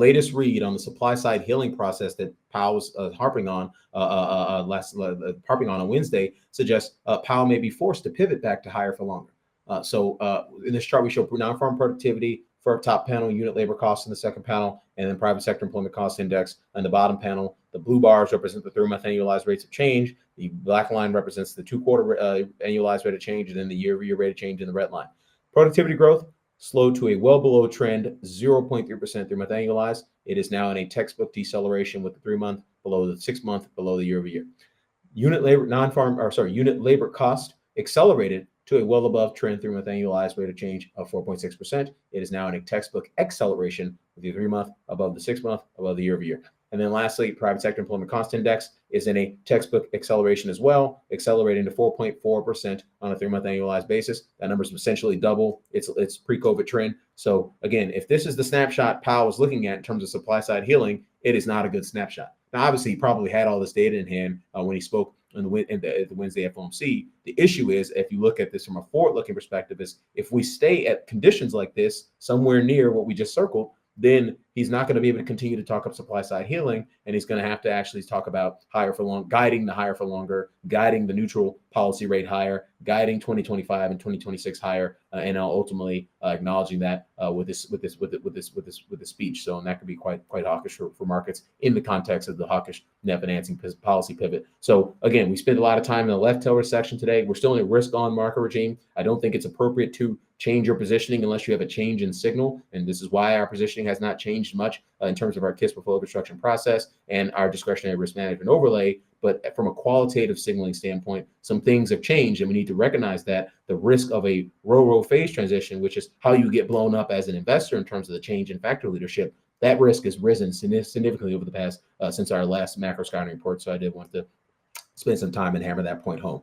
latest read on the supply side healing process that Powell was harping on on Wednesday suggests Powell may be forced to pivot back to higher for longer. So in this chart, we show non-farm productivity for our top panel, unit labor costs in the second panel, and then private sector employment cost index on the bottom panel. The blue bars represent the 3-month annualized rates of change. The black line represents the 2-quarter annualized rate of change, and then the year-over-year rate of change in the red line. Productivity growth slowed to a well below trend 0.3% 3-month annualized. It is now in a textbook deceleration with the 3-month below the 6-month below the year-over-year. Unit labor cost accelerated to a well above trend 3-month annualized rate of change of 4.6%. It is now in a textbook acceleration with the 3-month above the 6-month above the year-over-year. And then lastly, private sector employment cost index is in a textbook acceleration as well, accelerating to 4.4% on a 3-month annualized basis. That number is essentially double its pre-COVID trend. So again, if this is the snapshot Powell was looking at in terms of supply side healing, it is not a good snapshot. Now, obviously, he probably had all this data in hand when he spoke on the Wednesday FOMC. The issue is, if you look at this from a forward-looking perspective, is if we stay at conditions like this, somewhere near what we just circled, then he's not going to be able to continue to talk up supply side healing, and he's going to have to actually talk about higher for long, guiding the higher for longer, guiding the neutral policy rate higher, guiding 2025 and 2026 higher, and ultimately acknowledging that with this speech. So, and that could be quite hawkish for markets in the context of the hawkish net financing policy pivot. So again, we spent a lot of time in the left tail section today. We're still in a risk on market regime. I don't think it's appropriate to change your positioning unless you have a change in signal. And this is why our positioning has not changed much in terms of our KISS portfolio construction process and our discretionary risk management overlay. But from a qualitative signaling standpoint, some things have changed, and we need to recognize that the risk of a row phase transition, which is how you get blown up as an investor in terms of the change in factor leadership, that risk has risen significantly over the past since our last macro scouting report. So I did want to spend some time and hammer that point home.